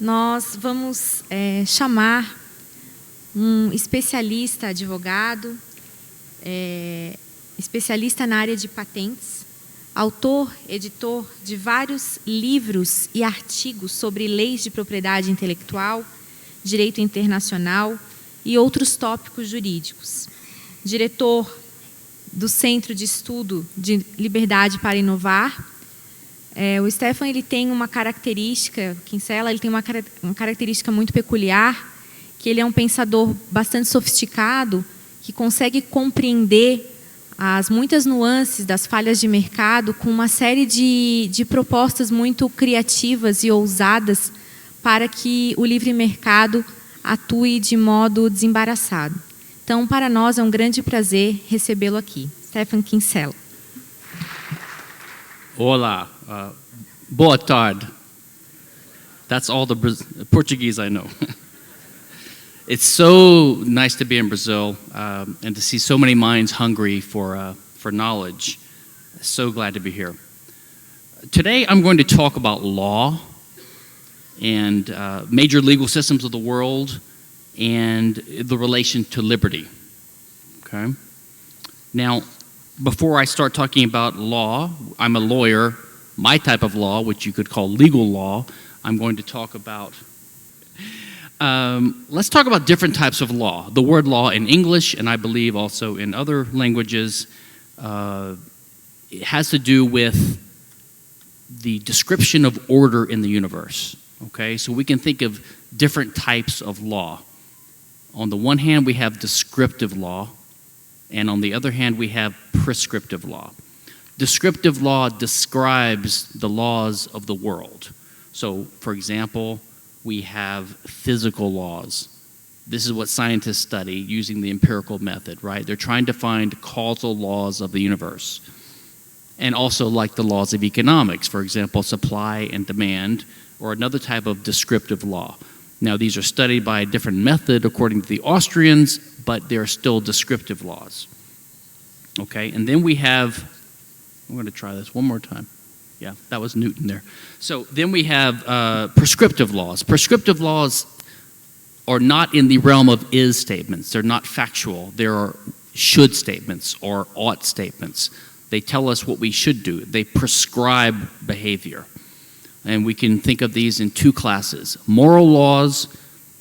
nós vamos chamar um especialista advogado, especialista na área de patentes, autor, editor de vários livros e artigos sobre leis de propriedade intelectual, direito internacional e outros tópicos jurídicos. Diretor do Centro de Estudo de Liberdade para Inovar. O Stephen ele tem uma característica, Kinsella, ele tem uma característica muito peculiar, que ele é um pensador bastante sofisticado, que consegue compreender as muitas nuances das falhas de mercado com uma série de propostas muito criativas e ousadas para que o livre mercado atue de modo desembaraçado. Então, para nós é um grande prazer recebê-lo aqui. Stephen Kinsella. Olá, boa tarde. That's all the Portuguese I know. It's so nice to be in Brazil and to see so many minds hungry for knowledge. So glad to be here. Today I'm going to talk about law and major legal systems of the world and the relation to liberty. Okay? Now, before I start talking about law, I'm a lawyer, my type of law, which you could call legal law. I'm going to talk about let's talk about different types of law. The word law in English, and I believe also in other languages, it has to do with the description of order in the universe. Okay, so we can think of different types of law. On the one hand, we have descriptive law, and on the other hand, we have prescriptive law. Descriptive law describes the laws of the world. So, for example, we have physical laws. This is what scientists study using the empirical method, right? They're trying to find causal laws of the universe. And also like the laws of economics, for example, supply and demand, or another type of descriptive law. Now, these are studied by a different method according to the Austrians, but they're still descriptive laws. Okay, and then we have, I'm going to try this one more time. Yeah, that was Newton there. So then we have prescriptive laws. Prescriptive laws are not in the realm of is statements. They're not factual. There are should statements or ought statements. They tell us what we should do. They prescribe behavior. And we can think of these in two classes. Moral laws,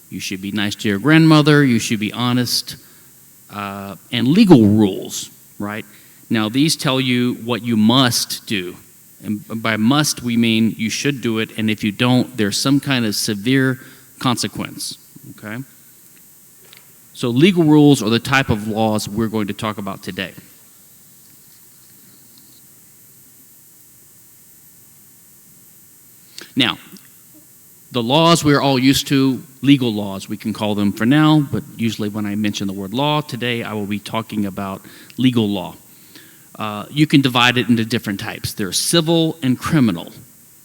you should be nice to your grandmother, you should be honest, and legal rules, right? Now, these tell you what you must do. And by must, we mean you should do it, and if you don't, there's some kind of severe consequence, okay? So legal rules are the type of laws we're going to talk about today. Now, the laws we're all used to, legal laws, we can call them for now, but usually when I mention the word law, today I will be talking about legal law. You can divide it into different types. There's civil and criminal.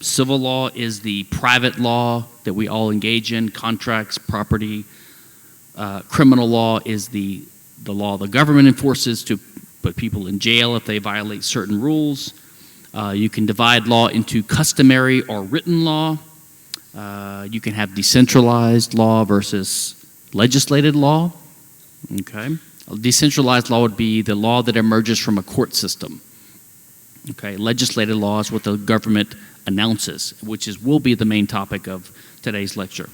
Civil law is the private law that we all engage in, contracts, property. Criminal law is the law the government enforces to put people in jail if they violate certain rules. You can divide law into customary or written law. You can have decentralized law versus legislated law. Okay. Decentralized law would be the law that emerges from a court system. Okay. Legislated law is what the government announces, which will be the main topic of today's lecture.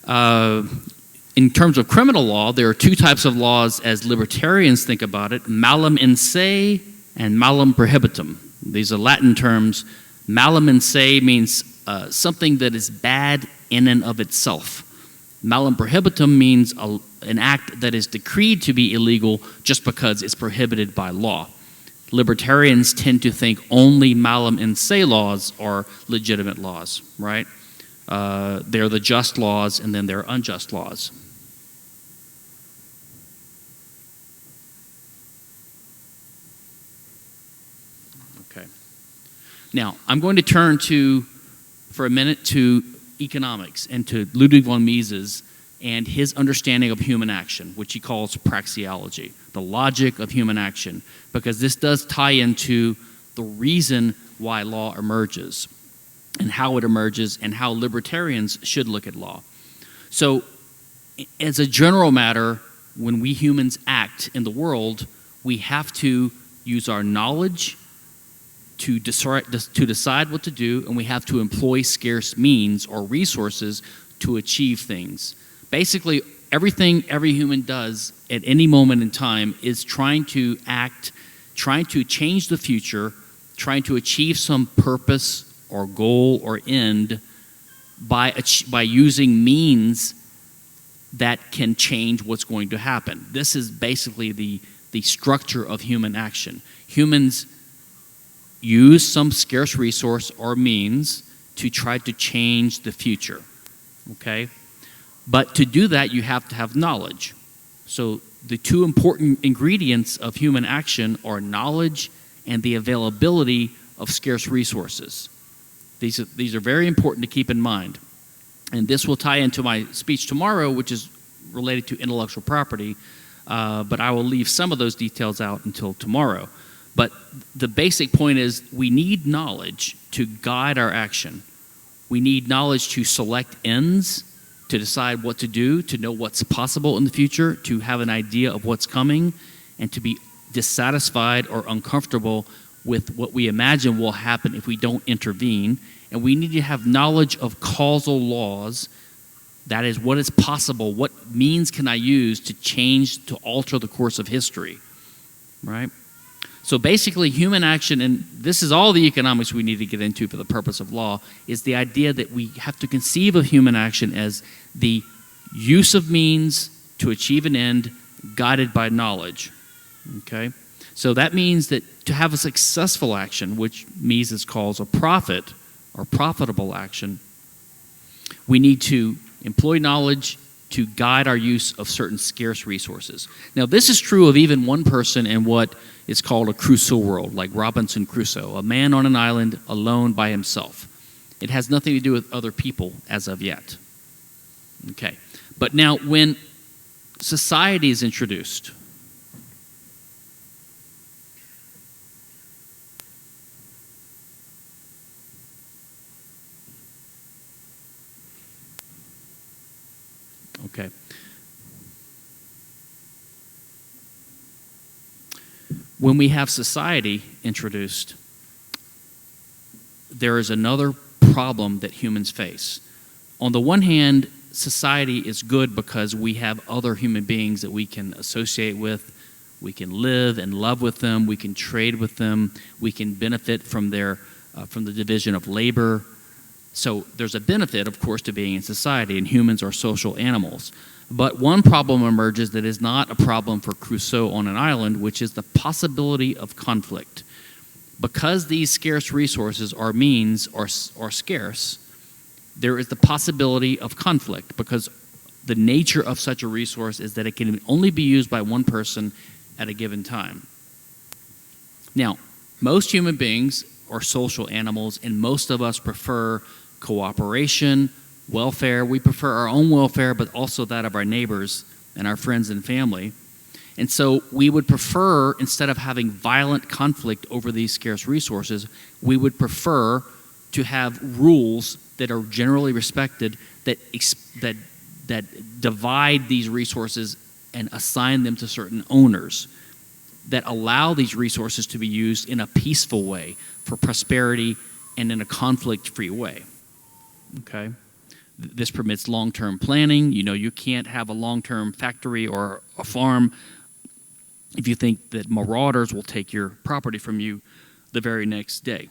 In terms of criminal law, there are two types of laws as libertarians think about it: malum in se and malum prohibitum. These are Latin terms. Malum in se means something that is bad in and of itself. Malum prohibitum means an act that is decreed to be illegal just because it's prohibited by law. Libertarians tend to think only malum in se laws are legitimate laws, right? They're the just laws, and then there are unjust laws. Okay. Now, I'm going to turn for a minute to economics and to Ludwig von Mises and his understanding of human action, which he calls praxeology, the logic of human action, because this does tie into the reason why law emerges. and how it emerges and how libertarians should look at law. So, as a general matter, when we humans act in the world, we have to use our knowledge to decide what to do, and we have to employ scarce means or resources to achieve things. Basically, everything every human does at any moment in time is trying to act, trying to change the future, trying to achieve some purpose or goal or end by using means that can change what's going to happen. This is basically the structure of human action. Humans use some scarce resource or means to try to change the future, okay? But to do that, you have to have knowledge. So the two important ingredients of human action are knowledge and the availability of scarce resources. These are very important to keep in mind. And this will tie into my speech tomorrow, which is related to intellectual property, but I will leave some of those details out until tomorrow. But the basic point is we need knowledge to guide our action. We need knowledge to select ends, to decide what to do, to know what's possible in the future, to have an idea of what's coming, and to be dissatisfied or uncomfortable with what we imagine will happen if we don't intervene. And we need to have knowledge of causal laws. That is, what is possible, what means can I use to change, to alter the course of history, right? So basically, human action, and this is all the economics we need to get into for the purpose of law, is the idea that we have to conceive of human action as the use of means to achieve an end guided by knowledge, okay? So that means that to have a successful action, which Mises calls a profit or profitable action, we need to employ knowledge to guide our use of certain scarce resources. Now, this is true of even one person in what is called a Crusoe world, like Robinson Crusoe, a man on an island alone by himself. It has nothing to do with other people as of yet. Okay, but now when society is introduced, okay. When we have society introduced, there is another problem that humans face. On the one hand, society is good because we have other human beings that we can associate with, we can live and love with them, we can trade with them, we can benefit from from the division of labor. So there's a benefit, of course, to being in society, and humans are social animals. But one problem emerges that is not a problem for Crusoe on an island, which is the possibility of conflict. Because these scarce resources or means are scarce, there is the possibility of conflict, because the nature of such a resource is that it can only be used by one person at a given time. Now, most human beings are social animals, and most of us prefer cooperation, welfare. We prefer our own welfare, but also that of our neighbors and our friends and family. And so we would prefer, instead of having violent conflict over these scarce resources, we would prefer to have rules that are generally respected that divide these resources and assign them to certain owners, that allow these resources to be used in a peaceful way for prosperity and in a conflict-free way. Okay? This permits long-term planning. You know, you can't have a long-term factory or a farm if you think that marauders will take your property from you the very next day.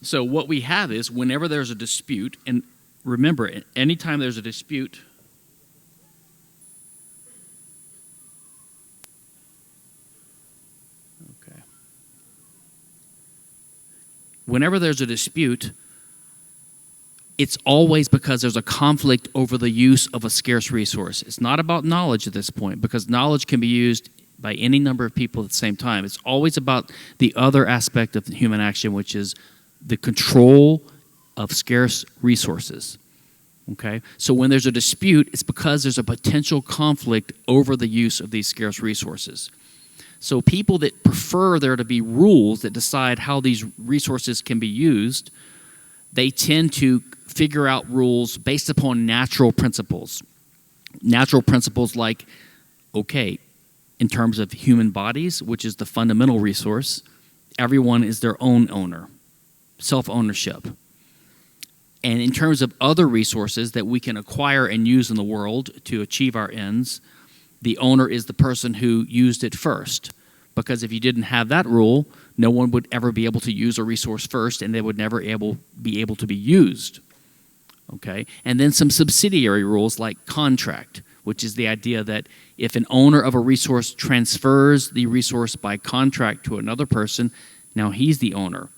So what we have is, whenever there's a dispute, and remember, anytime there's a dispute, okay. Whenever there's a dispute, it's always because there's a conflict over the use of a scarce resource. It's not about knowledge at this point, because knowledge can be used by any number of people at the same time. It's always about the other aspect of human action, which is the control of scarce resources. Okay? So when there's a dispute, it's because there's a potential conflict over the use of these scarce resources. So people that prefer there to be rules that decide how these resources can be used, they tend to figure out rules based upon natural principles. Natural principles like, okay, in terms of human bodies, which is the fundamental resource, everyone is their own owner, self-ownership. And in terms of other resources that we can acquire and use in the world to achieve our ends, the owner is the person who used it first. Because if you didn't have that rule, no one would ever be able to use a resource first, and they would never be able to be used. Okay? And then some subsidiary rules like contract, which is the idea that if an owner of a resource transfers the resource by contract to another person, now he's the owner.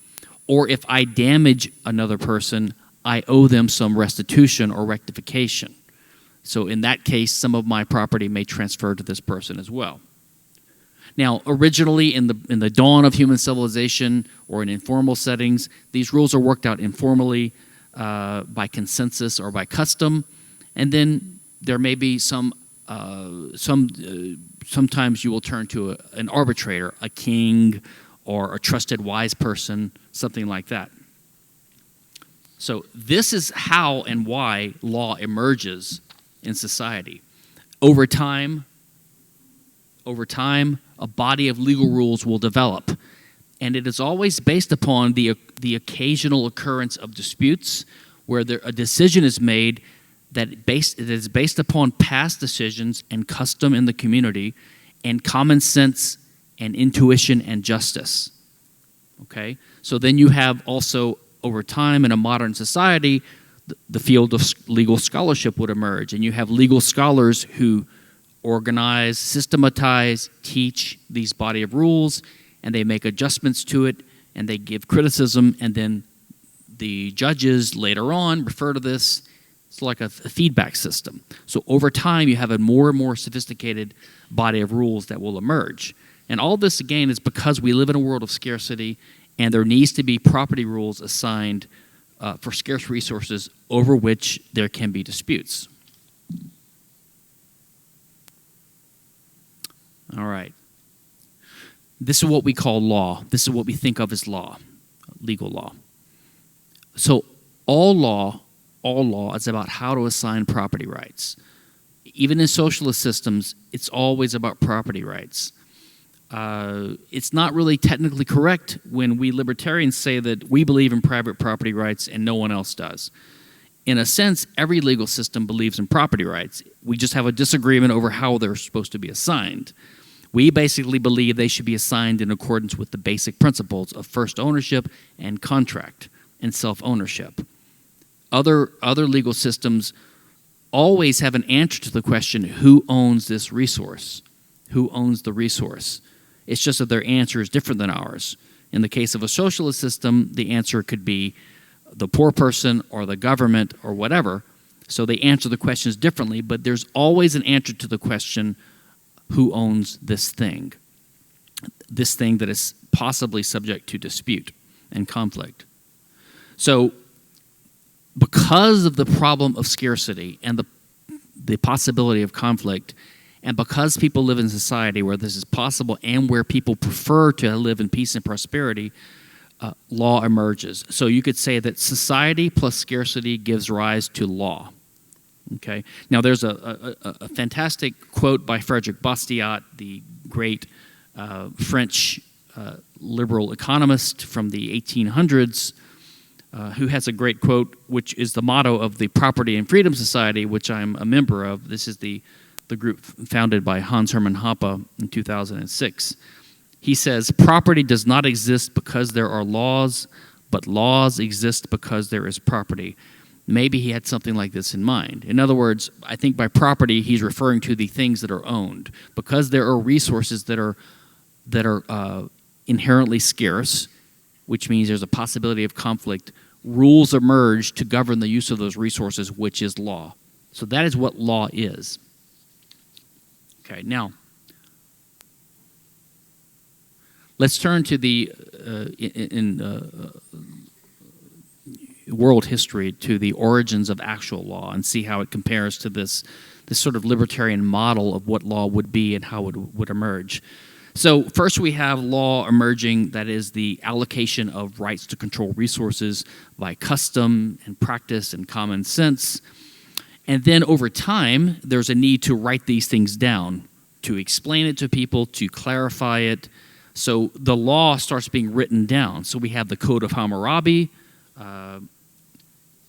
Or if I damage another person, I owe them some restitution or rectification. So in that case, some of my property may transfer to this person as well. Now, originally in the dawn of human civilization or in informal settings, these rules are worked out informally by consensus or by custom, and then there may be sometimes you will turn to an arbitrator, a king or a trusted wise person, something like that. So this is how and why law emerges in society. Over time, a body of legal rules will develop, and it is always based upon the occasional occurrence of disputes where a decision is made that is based upon past decisions and custom in the community and common sense and intuition and justice. Okay? So then you have also, over time in a modern society, the field of legal scholarship would emerge, and you have legal scholars who organize, systematize, teach these body of rules, and they make adjustments to it, and they give criticism, and then the judges later on refer to this. It's like a feedback system. So over time, you have a more and more sophisticated body of rules that will emerge. And all this, again, is because we live in a world of scarcity, and there needs to be property rules assigned for scarce resources over which there can be disputes. All right. This is what we call law. This is what we think of as law, legal law. So all law is about how to assign property rights. Even in socialist systems, it's always about property rights. It's not really technically correct when we libertarians say that we believe in private property rights and no one else does. In a sense, every legal system believes in property rights. We just have a disagreement over how they're supposed to be assigned. We basically believe they should be assigned in accordance with the basic principles of first ownership and contract and self-ownership. Other legal systems always have an answer to the question, who owns this resource? Who owns the resource? It's just that their answer is different than ours. In the case of a socialist system, the answer could be the poor person or the government or whatever. So they answer the questions differently, but there's always an answer to the question, who owns this thing that is possibly subject to dispute and conflict. So because of the problem of scarcity and the possibility of conflict, and because people live in a society where this is possible and where people prefer to live in peace and prosperity, law emerges. So you could say that society plus scarcity gives rise to law. Okay. Now there's a fantastic quote by Frédéric Bastiat, the great French liberal economist from the 1800s, who has a great quote, which is the motto of the Property and Freedom Society, which I'm a member of. This is the group founded by Hans Hermann Hoppe in 2006. He says, property does not exist because there are laws, but laws exist because there is property. Maybe he had something like this in mind. In other words, I think by property, he's referring to the things that are owned. Because there are resources that are inherently scarce, which means there's a possibility of conflict, rules emerge to govern the use of those resources, which is law. So that is what law is. Okay, now, let's turn to the world history, to the origins of actual law, and see how it compares to this sort of libertarian model of what law would be and how it would emerge. So first we have law emerging, that is the allocation of rights to control resources by custom and practice and common sense. And then over time, there's a need to write these things down, to explain it to people, to clarify it. So the law starts being written down. So we have the Code of Hammurabi.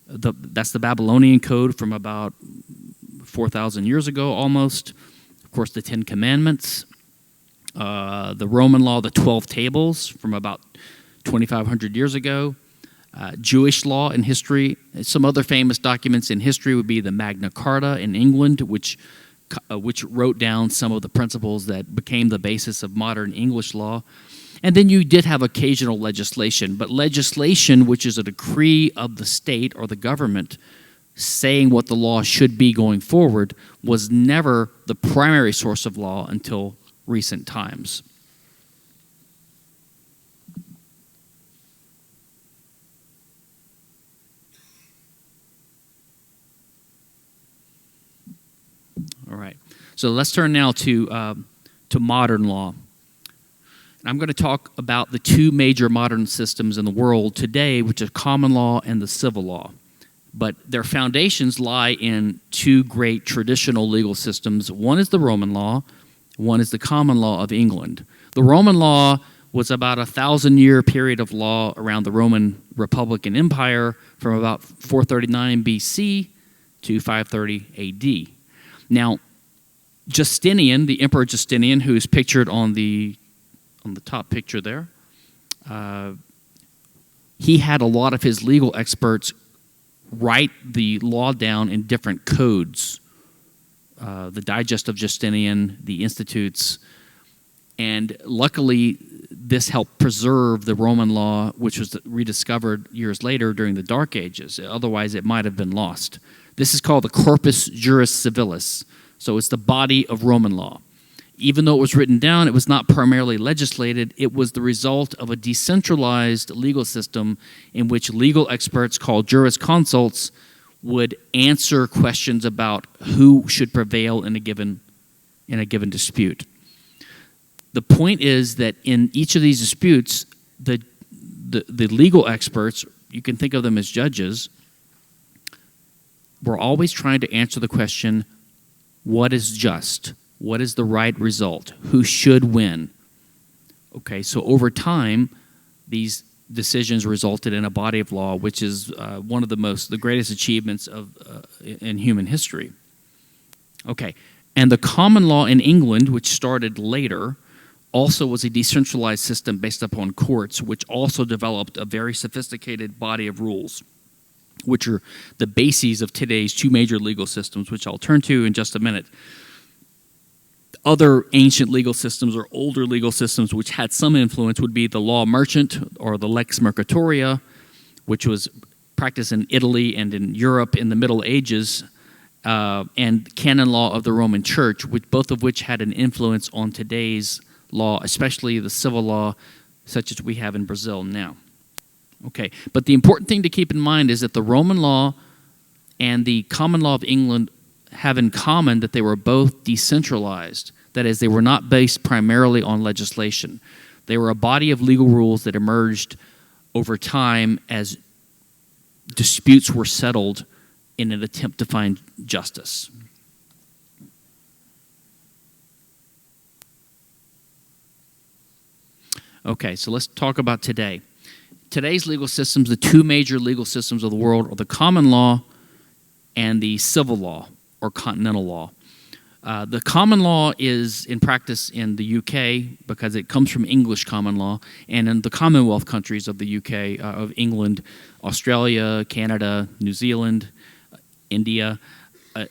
That's the Babylonian code from about 4,000 years ago almost. Of course, the Ten Commandments. The Roman law, the 12 tables from about 2,500 years ago. Jewish law in history. Some other famous documents in history would be the Magna Carta in England, which wrote down some of the principles that became the basis of modern English law. And then you did have occasional legislation, but legislation, which is a decree of the state or the government saying what the law should be going forward, was never the primary source of law until recent times. All right, so let's turn now to modern law. And I'm going to talk about the two major modern systems in the world today, which are common law and the civil law. But their foundations lie in two great traditional legal systems. One is the Roman law, one is the common law of England. The Roman law was about a 1,000-year period of law around the Roman Republic and Empire from about 439 BC to 530 AD. Now, Justinian, the Emperor Justinian, who is pictured on the top picture there, he had a lot of his legal experts write the law down in different codes. The Digest of Justinian, the Institutes, and luckily this helped preserve the Roman law, which was rediscovered years later during the Dark Ages. Otherwise, it might have been lost. This is called the Corpus Juris Civilis, so it's the body of Roman law. Even though it was written down, it was not primarily legislated. It was the result of a decentralized legal system in which legal experts called jurisconsults would answer questions about who should prevail in a given dispute. The point is that in each of these disputes, the legal experts, you can think of them as judges, were always trying to answer the question, what is just? What is the right result? Who should win? Okay, so over time, these decisions resulted in a body of law, which is one of the greatest achievements in human history. Okay, and the common law in England, which started later, also was a decentralized system based upon courts, which also developed a very sophisticated body of rules, which are the bases of today's two major legal systems, which I'll turn to in just a minute. Other ancient legal systems or older legal systems which had some influence would be the law merchant or the lex mercatoria, which was practiced in Italy and in Europe in the Middle Ages, and canon law of the Roman Church, both of which had an influence on today's law, especially the civil law such as we have in Brazil now. Okay, but the important thing to keep in mind is that the Roman law and the common law of England have in common that they were both decentralized. That is, they were not based primarily on legislation. They were a body of legal rules that emerged over time as disputes were settled in an attempt to find justice. Okay, so let's talk about today. Today's legal systems, the two major legal systems of the world, are the common law and the civil law, or continental law. The common law is in practice in the UK because it comes from English common law, and in the Commonwealth countries of the UK, of England, Australia, Canada, New Zealand, India,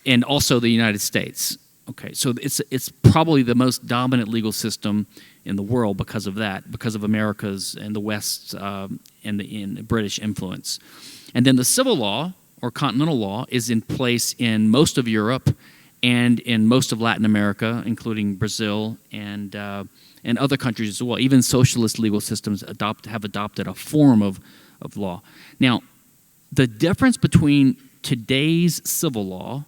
and also the United States. Okay, so it's probably the most dominant legal system in the world because of that, because of America's and the West's and the British influence. And then the civil law, or continental law, is in place in most of Europe and in most of Latin America, including Brazil and other countries as well. Even socialist legal systems have adopted a form of law. Now, the difference between today's civil law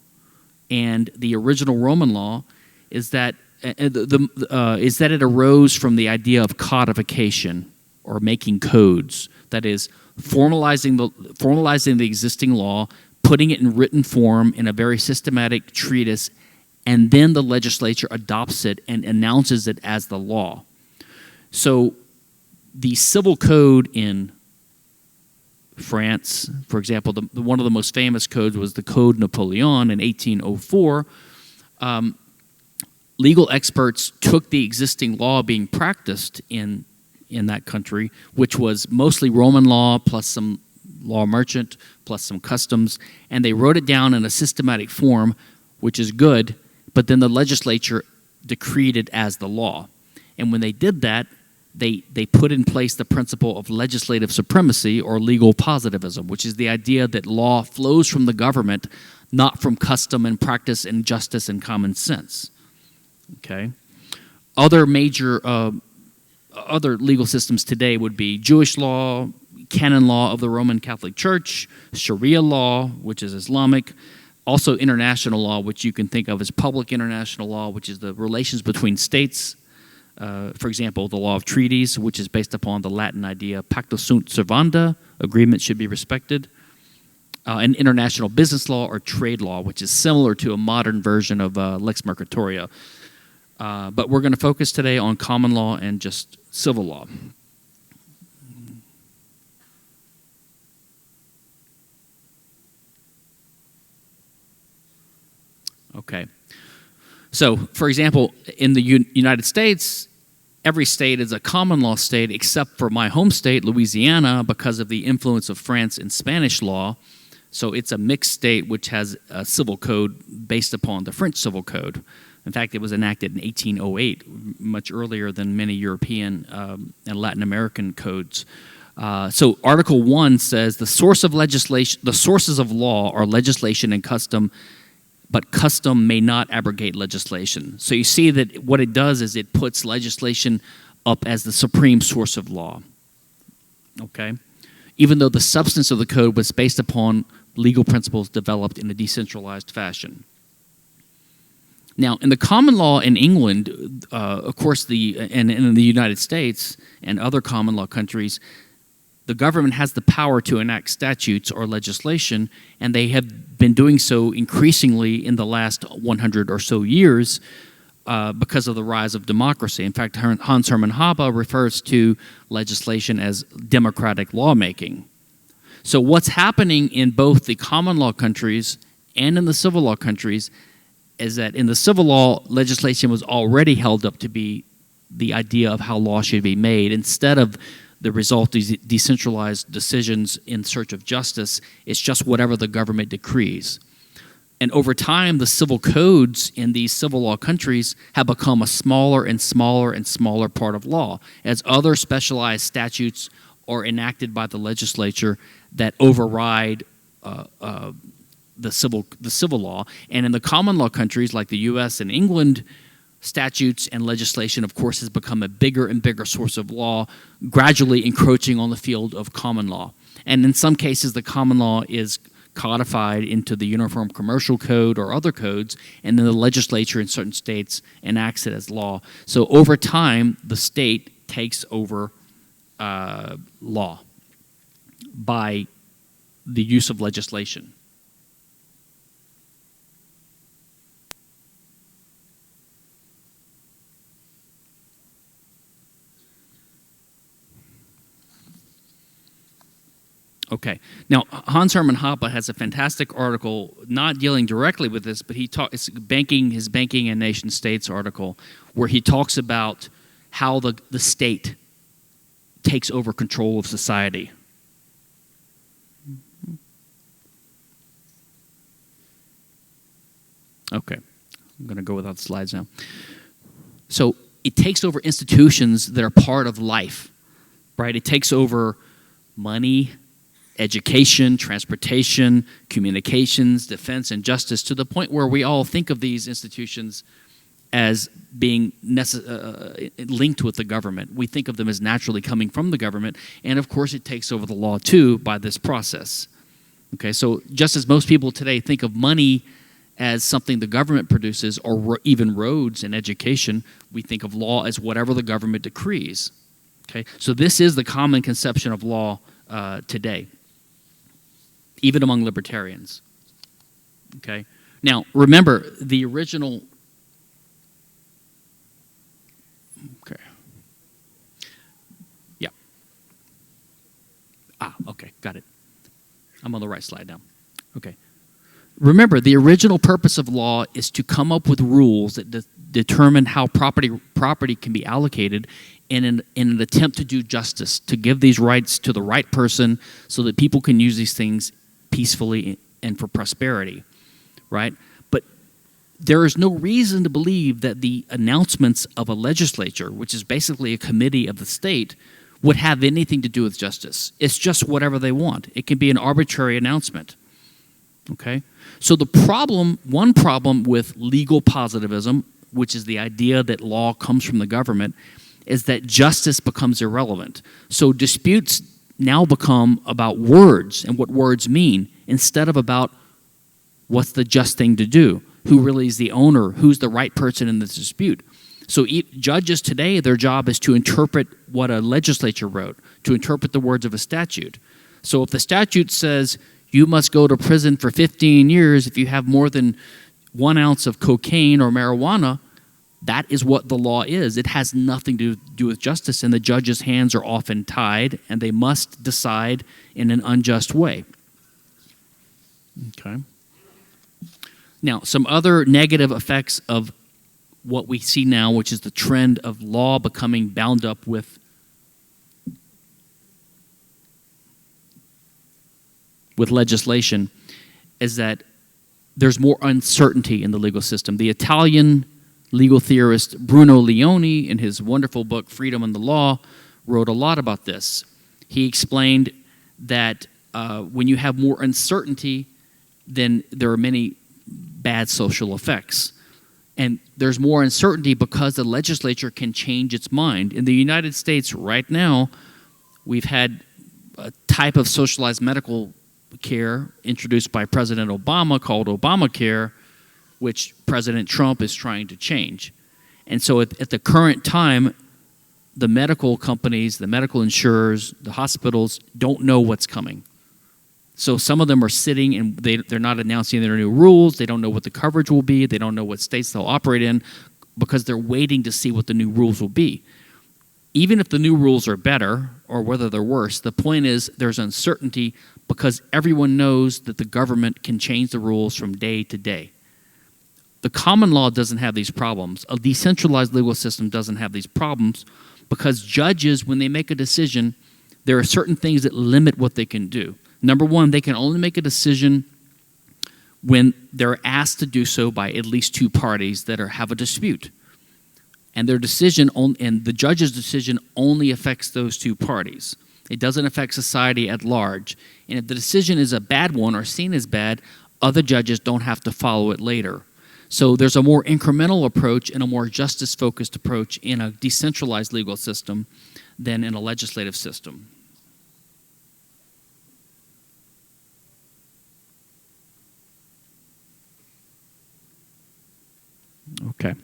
and the original Roman law is that is that it arose from the idea of codification, or making codes. That is, formalizing the existing law, putting it in written form in a very systematic treatise, and then the legislature adopts it and announces it as the law. So the civil code in France, for example, one of the most famous codes was the Code Napoleon in 1804. Legal experts took the existing law being practiced in that country, which was mostly Roman law plus some law merchant plus some customs, and they wrote it down in a systematic form, which is good, but then the legislature decreed it as the law. And when they did that, they put in place the principle of legislative supremacy, or legal positivism, which is the idea that law flows from the government, not from custom and practice and justice and common sense. Okay? Other major other legal systems today would be Jewish law, canon law of the Roman Catholic Church, Sharia law, which is Islamic, also international law, which you can think of as public international law, which is the relations between states. For example, the law of treaties, which is based upon the Latin idea pacta sunt servanda, agreement should be respected. And international business law, or trade law, which is similar to a modern version of lex mercatoria. But we're going to focus today on common law and just civil law. Okay. So, for example, in the United States, every state is a common law state except for my home state, Louisiana, because of the influence of France and Spanish law. So it's a mixed state which has a civil code based upon the French civil code. In fact, it was enacted in 1808, much earlier than many European and Latin American codes. So Article 1 says the sources of law are legislation and custom, but custom may not abrogate legislation. So you see that what it does is it puts legislation up as the supreme source of law. Okay? Even though the substance of the code was based upon legal principles developed in a decentralized fashion. Now, in the common law in England, of course, and in the United States and other common law countries, the government has the power to enact statutes or legislation, and they have been doing so increasingly in the last 100 or so years because of the rise of democracy. In fact, Hans Hermann Hoppe refers to legislation as democratic lawmaking. So what's happening in both the common law countries and in the civil law countries is that in the civil law, legislation was already held up to be the idea of how law should be made. Instead of the result of decentralized decisions in search of justice, it's just whatever the government decrees. And over time, the civil codes in these civil law countries have become a smaller and smaller and smaller part of law, as other specialized statutes are enacted by the legislature that override the civil law. And in the common law countries like the U.S. and England, statutes and legislation, of course, has become a bigger and bigger source of law, gradually encroaching on the field of common law. And in some cases, the common law is codified into the Uniform Commercial Code or other codes, and then the legislature in certain states enacts it as law. So over time, the state takes over law by the use of legislation. Okay. Now, Hans Hermann Hoppe has a fantastic article, not dealing directly with this, but it's his Banking and Nation States article, where he talks about how the state takes over control of society. Okay. I'm going to go without the slides now. So it takes over institutions that are part of life, right? It takes over money, education, transportation, communications, defense, and justice, to the point where we all think of these institutions as being linked with the government. We think of them as naturally coming from the government, and of course it takes over the law too by this process. Okay, so just as most people today think of money as something the government produces, or even roads and education. We think of law as whatever the government decrees. Okay, so this is the common conception of law today, even among libertarians. Okay, now remember the original. Okay. Yeah. Okay, got it. I'm on the right slide now. Okay. Remember, the original purpose of law is to come up with rules that determine how property can be allocated in an attempt to do justice, to give these rights to the right person so that people can use these things peacefully and for prosperity, right? But there is no reason to believe that the announcements of a legislature, which is basically a committee of the state, would have anything to do with justice. It's just whatever they want. It can be an arbitrary announcement. Okay? So one problem with legal positivism, which is the idea that law comes from the government, is that justice becomes irrelevant. So disputes now become about words and what words mean instead of about what's the just thing to do, who really is the owner, who's the right person in this dispute. So judges today, their job is to interpret what a legislature wrote, to interpret the words of a statute. So if the statute says you must go to prison for 15 years if you have more than 1 ounce of cocaine or marijuana, that is what the law is. It has nothing to do with justice, and the judge's hands are often tied, and they must decide in an unjust way. Okay. Now, some other negative effects of what we see now, which is the trend of law becoming bound up with legislation, is that there's more uncertainty in the legal system. The Italian legal theorist Bruno Leone, in his wonderful book Freedom and the Law, wrote a lot about this. He explained that when you have more uncertainty, then there are many bad social effects. And there's more uncertainty because the legislature can change its mind. In the United States right now, we've had a type of socialized medical care introduced by President Obama called Obamacare, which President Trump is trying to change. And so at the current time, the medical companies, the medical insurers, the hospitals don't know what's coming. So some of them are sitting and they're not announcing their new rules. They don't know what the coverage will be. They don't know what states they'll operate in because they're waiting to see what the new rules will be. Even if the new rules are better or whether they're worse, the point is there's uncertainty because everyone knows that the government can change the rules from day to day. The common law doesn't have these problems. A decentralized legal system doesn't have these problems because judges, when they make a decision, there are certain things that limit what they can do. Number one, they can only make a decision when they're asked to do so by at least 2 parties that have a dispute. And their decision, and the judge's decision only affects those 2 parties. It doesn't affect society at large. And if the decision is a bad one or seen as bad, other judges don't have to follow it later. So there's a more incremental approach and a more justice-focused approach in a decentralized legal system than in a legislative system. Okay.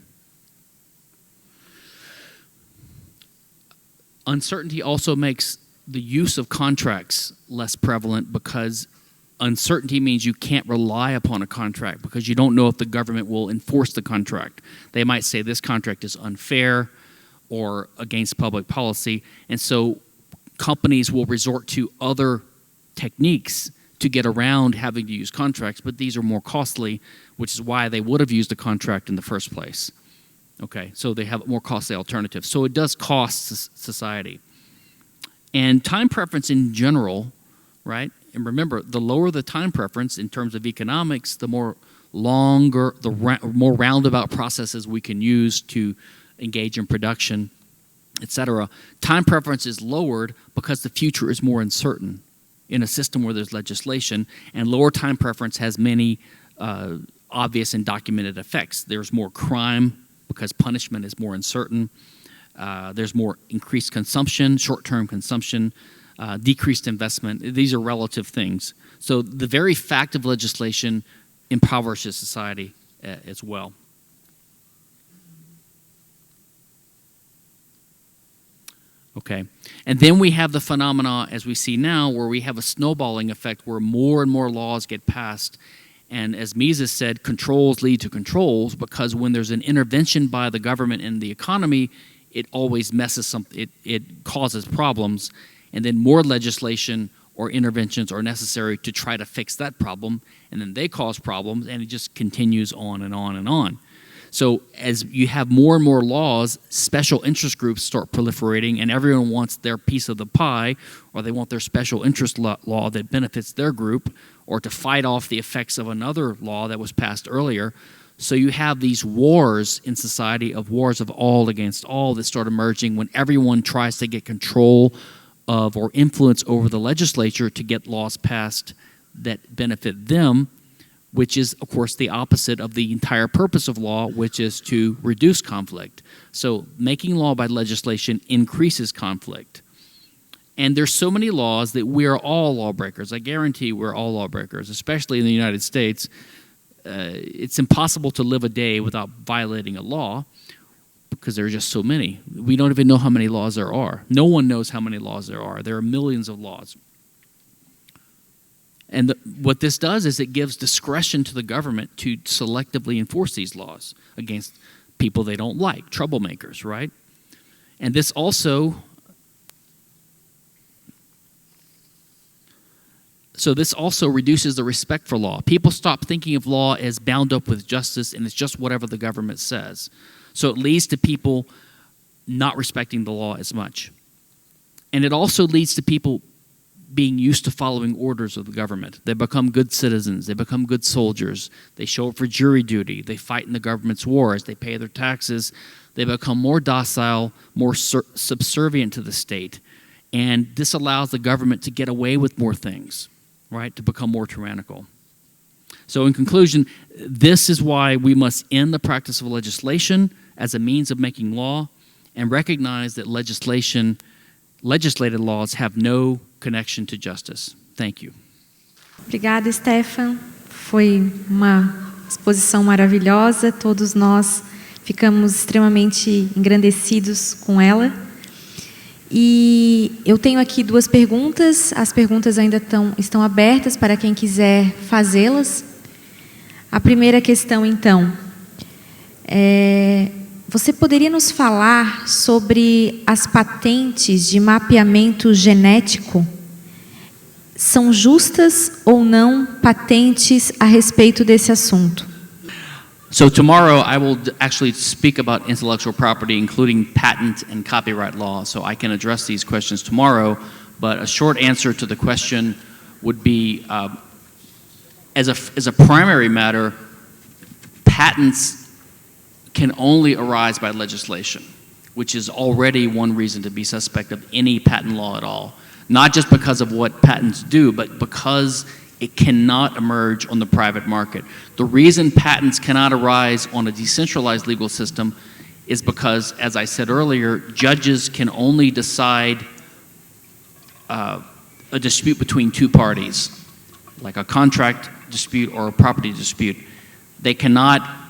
Uncertainty also makes the use of contracts less prevalent because uncertainty means you can't rely upon a contract because you don't know if the government will enforce the contract. They might say this contract is unfair or against public policy, and so companies will resort to other techniques to get around having to use contracts, but these are more costly, which is why they would have used a contract in the first place. Okay, so they have more costly alternatives. So it does cost society. And time preference in general, right? And remember, the lower the time preference in terms of economics, the more more roundabout processes we can use to engage in production, etc. Time preference is lowered because the future is more uncertain in a system where there's legislation, and lower time preference has many obvious and documented effects. There's more crime because punishment is more uncertain. There's more increased consumption, short-term consumption, decreased investment. These are relative things. So the very fact of legislation impoverishes society as well. Okay, and then we have the phenomena, as we see now, where we have a snowballing effect where more and more laws get passed. And as Mises said, controls lead to controls, because when there's an intervention by the government in the economy, it always messes something, it causes problems. And then more legislation or interventions are necessary to try to fix that problem, and then they cause problems, and it just continues on and on and on. So as you have more and more laws, special interest groups start proliferating, and everyone wants their piece of the pie, or they want their special interest law that benefits their group, or to fight off the effects of another law that was passed earlier. So you have these wars in society, of wars of all against all, that start emerging when everyone tries to get control of or influence over the legislature to get laws passed that benefit them, which is, of course, the opposite of the entire purpose of law, which is to reduce conflict. So making law by legislation increases conflict. And there's so many laws that we are all lawbreakers. I guarantee we're all lawbreakers, especially in the United States. It's impossible to live a day without violating a law, because there are just so many. We don't even know how many laws there are. No one knows how many laws there are. There are millions of laws. And what this does is it gives discretion to the government to selectively enforce these laws against people they don't like, troublemakers, right? And this also, reduces the respect for law. People stop thinking of law as bound up with justice, and it's just whatever the government says. So it leads to people not respecting the law as much. And it also leads to people being used to following orders of the government. They become good citizens. They become good soldiers. They show up for jury duty. They fight in the government's wars. They pay their taxes. They become more docile, more subservient to the state. And this allows the government to get away with more things, right, to become more tyrannical. So in conclusion, this is why we must end the practice of legislation as a means of making law, and recognize that legislated laws have no connection to justice. Thank you. Obrigada, Stefan. Foi uma exposição maravilhosa. Todos nós ficamos extremamente engrandecidos com ela. E eu tenho aqui duas perguntas. As perguntas ainda estão abertas para quem quiser fazê-las. A primeira questão, então, você poderia nos falar sobre as patentes de mapeamento genético? São justas ou não patentes a respeito desse assunto? So tomorrow I will actually speak about intellectual property, including patent and copyright law, so I can address these questions tomorrow. But a short answer to the question would be, as a primary matter, patents can only arise by legislation, which is already one reason to be suspect of any patent law at all. Not just because of what patents do, but because it cannot emerge on the private market. The reason patents cannot arise on a decentralized legal system is because, as I said earlier, judges can only decide a dispute between two parties, like a contract dispute or a property dispute. They cannot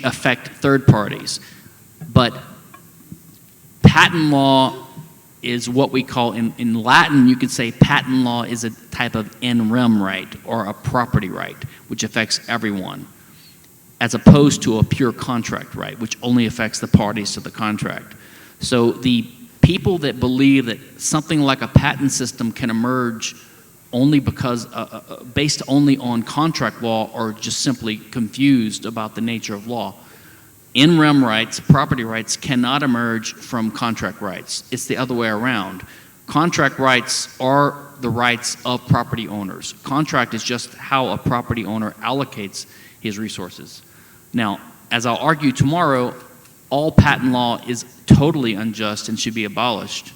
affect third parties. But patent law is what we call, in Latin, you could say patent law is a type of in rem right, or a property right, which affects everyone, as opposed to a pure contract right, which only affects the parties to the contract. So the people that believe that something like a patent system can emerge only because, based only on contract law, are just simply confused about the nature of law. In rem rights, property rights, cannot emerge from contract rights. It's the other way around. Contract rights are the rights of property owners. Contract is just how a property owner allocates his resources. Now, as I'll argue tomorrow, all patent law is totally unjust and should be abolished.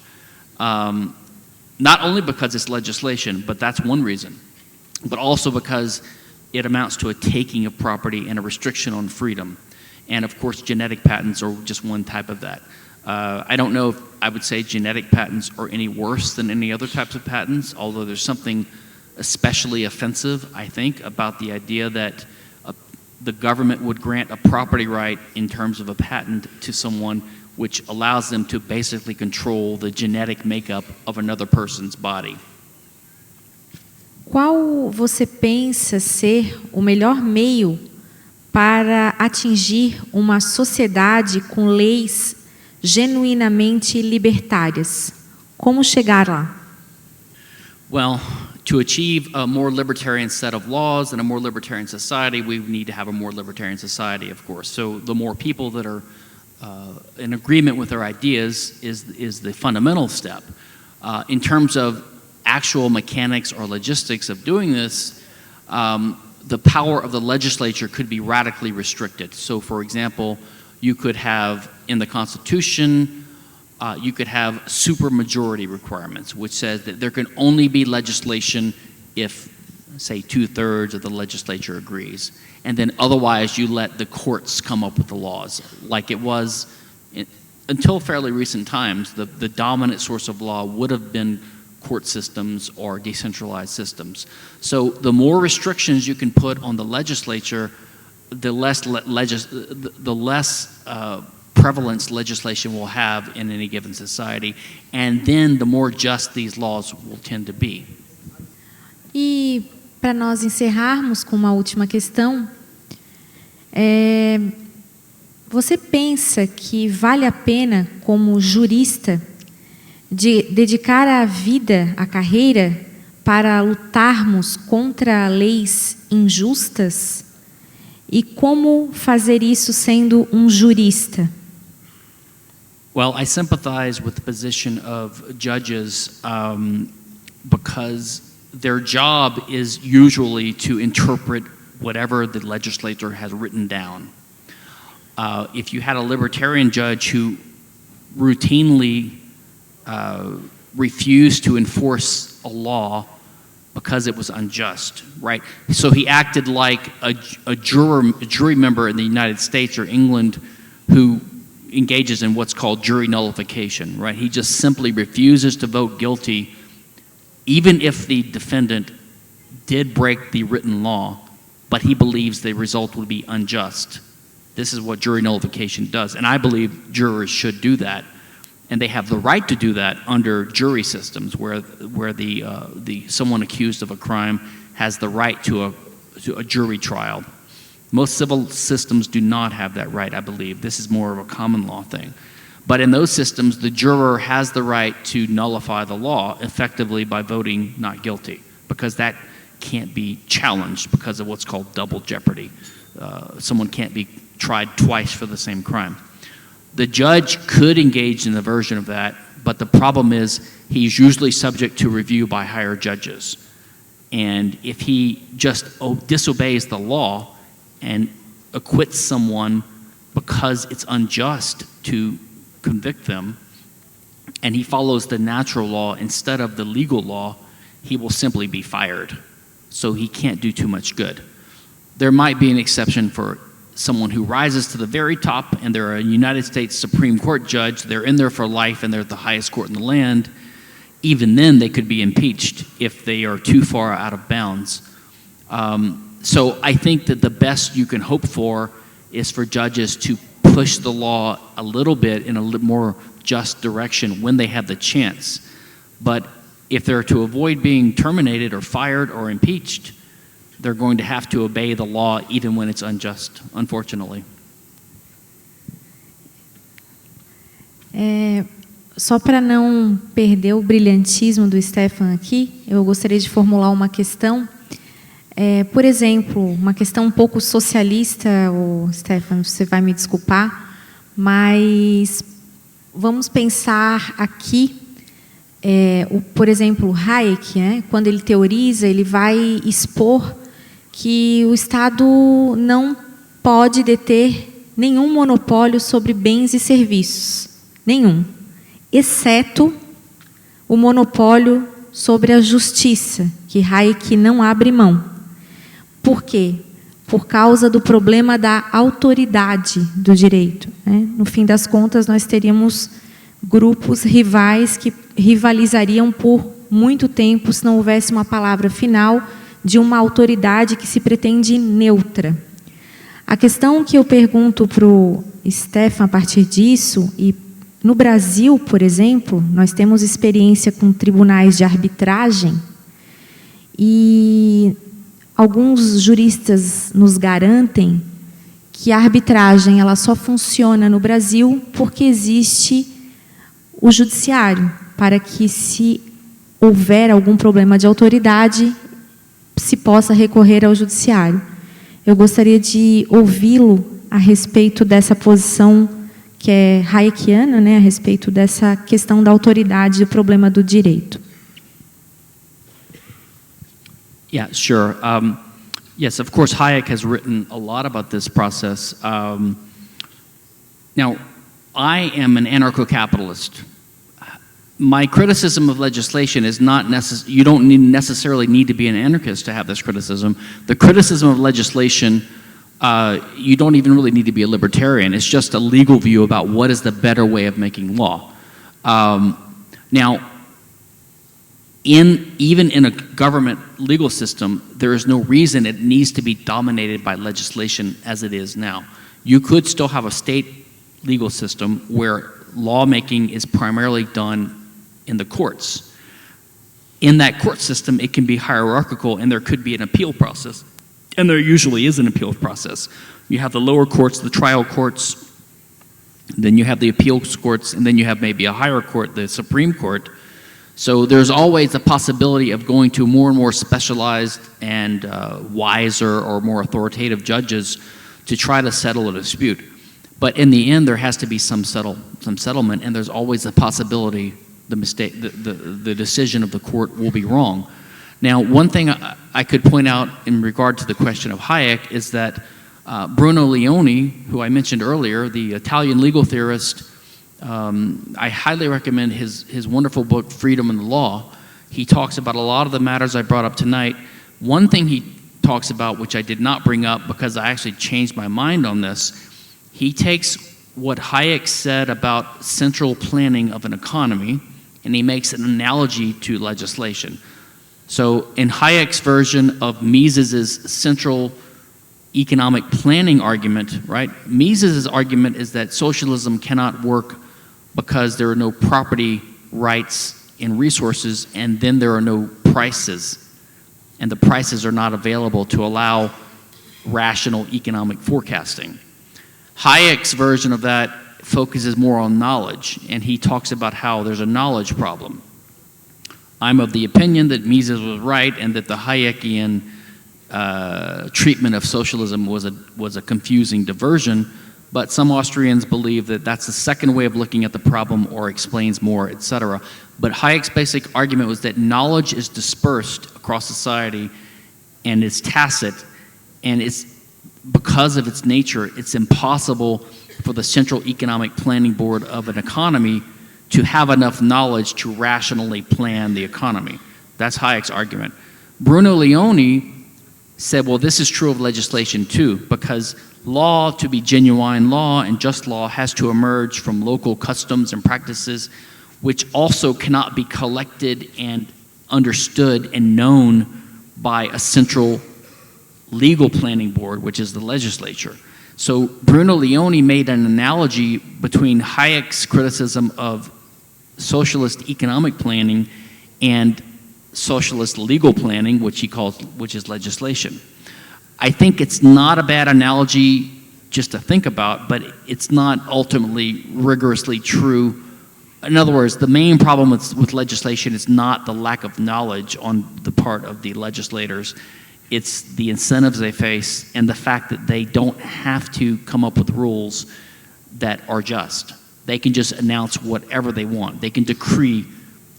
Not only because it's legislation, but that's one reason, but also because it amounts to a taking of property and a restriction on freedom. And of course, genetic patents are just one type of that. I don't know if I would say genetic patents are any worse than any other types of patents, although there's something especially offensive, I think, about the idea that the government would grant a property right in terms of a patent to someone which allows them to basically control the genetic makeup of another person's body. Qual você pensa ser o melhor meio para atingir uma sociedade com leis genuinamente libertárias? Como chegar lá? Well, to achieve a more libertarian set of laws and a more libertarian society, we need to have a more libertarian society, of course. So the more people that are in agreement with their ideas is the fundamental step. In terms of actual mechanics or logistics of doing this, the power of the legislature could be radically restricted. So, for example, you could have in the Constitution, you could have supermajority requirements, which says that there can only be legislation if, say, 2/3 of the legislature agrees. And then otherwise you let the courts come up with the laws. Like it was, until fairly recent times, the dominant source of law would have been court systems or decentralized systems. So the more restrictions you can put on the legislature, the less prevalence legislation will have in any given society, and then the more just these laws will tend to be. E para nós encerrarmos com uma última questão, você pensa que vale a pena, como jurista, de dedicar a vida, a carreira, para lutarmos contra leis injustas? E como fazer isso sendo um jurista? Well, I sympathize with the position of judges because their job is usually to interpret whatever the legislator has written down. If you had a libertarian judge who routinely refused to enforce a law because it was unjust, right? So he acted like a jury member in the United States or England who engages in what's called jury nullification, right? He just simply refuses to vote guilty even if the defendant did break the written law, but he believes the result would be unjust. This is what jury nullification does, and I believe jurors should do that, and they have the right to do that under jury systems where the someone accused of a crime has the right to a jury trial. Most civil systems do not have that right, I believe. This is more of a common law thing. But in those systems, the juror has the right to nullify the law effectively by voting not guilty, because that can't be challenged because of what's called double jeopardy. Someone can't be tried twice for the same crime. The judge could engage in a version of that, but the problem is he's usually subject to review by higher judges. And if he just disobeys the law and acquits someone because it's unjust to convict them, and he follows the natural law instead of the legal law, he will simply be fired. So he can't do too much good. There might be an exception for someone who rises to the very top and they're a United States Supreme Court judge, they're in there for life and they're the highest court in the land. Even then they could be impeached if they are too far out of bounds. So I think that the best you can hope for is for judges to push the law a little bit in a little more just direction when they have the chance. But if they're to avoid being terminated or fired or impeached, they're going to have to obey the law even when it's unjust, unfortunately. Só para não perder o brilhantismo do Stephen aqui, eu gostaria de formular uma questão. Por exemplo, uma questão um pouco socialista, Stephen, você vai me desculpar, mas vamos pensar aqui, por exemplo, Hayek, quando ele teoriza, ele vai expor que o Estado não pode deter nenhum monopólio sobre bens e serviços, nenhum, exceto o monopólio sobre a justiça, que Hayek não abre mão. Por quê? Por causa do problema da autoridade do direito. No fim das contas, nós teríamos grupos rivais que rivalizariam por muito tempo se não houvesse uma palavra final de uma autoridade que se pretende neutra. A questão que eu pergunto para o Stephen a partir disso, e no Brasil, por exemplo, nós temos experiência com tribunais de arbitragem e alguns juristas nos garantem que a arbitragem ela só funciona no Brasil porque existe o judiciário, para que, se houver algum problema de autoridade, se possa recorrer ao judiciário. Eu gostaria de ouvi-lo a respeito dessa posição que é hayekiana, né, a respeito dessa questão da autoridade e o problema do direito. Yeah, sure. Yes, of course, Hayek has written a lot about this process. Now, I am an anarcho-capitalist. My criticism of legislation is not you don't necessarily need to be an anarchist to have this criticism. The criticism of legislation, you don't even really need to be a libertarian. It's just a legal view about what is the better way of making law. Now, even in a government legal system, there is no reason it needs to be dominated by legislation as it is now. You could still have a state legal system where lawmaking is primarily done in the courts. In that court system, it can be hierarchical and there could be an appeal process. And there usually is an appeal process. You have the lower courts, the trial courts, then you have the appeals courts, and then you have maybe a higher court, the Supreme Court. So there's always a possibility of going to more and more specialized and wiser or more authoritative judges to try to settle a dispute. But in the end, there has to be some settlement, and there's always a possibility the decision of the court will be wrong. Now, one thing I could point out in regard to the question of Hayek is that Bruno Leoni, who I mentioned earlier, the Italian legal theorist, I highly recommend his wonderful book, Freedom and the Law. He talks about a lot of the matters I brought up tonight. One thing he talks about, which I did not bring up because I actually changed my mind on this, he takes what Hayek said about central planning of an economy, and he makes an analogy to legislation. So in Hayek's version of Mises's central economic planning argument, right? Mises's argument is that socialism cannot work because there are no property rights and resources, and then there are no prices, and the prices are not available to allow rational economic forecasting. Hayek's version of that focuses more on knowledge, and he talks about how there's a knowledge problem. I'm of the opinion that Mises was right and that the Hayekian treatment of socialism was a confusing diversion, but some Austrians believe that that's the second way of looking at the problem or explains more, etc. But Hayek's basic argument was that knowledge is dispersed across society and it's tacit, and it's because of its nature, it's impossible for the Central Economic Planning Board of an economy to have enough knowledge to rationally plan the economy. That's Hayek's argument. Bruno Leoni said, well, this is true of legislation too, because law, to be genuine law and just law, has to emerge from local customs and practices, which also cannot be collected and understood and known by a central legal planning board, which is the legislature. So Bruno Leoni made an analogy between Hayek's criticism of socialist economic planning and socialist legal planning, which is legislation. I think it's not a bad analogy just to think about, but it's not ultimately rigorously true. In other words, the main problem with legislation is not the lack of knowledge on the part of the legislators. It's the incentives they face and the fact that they don't have to come up with rules that are just. They can just announce whatever they want. They can decree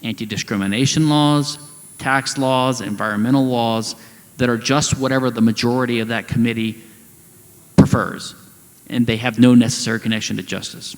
anti-discrimination laws, tax laws, environmental laws that are just whatever the majority of that committee prefers, and they have no necessary connection to justice.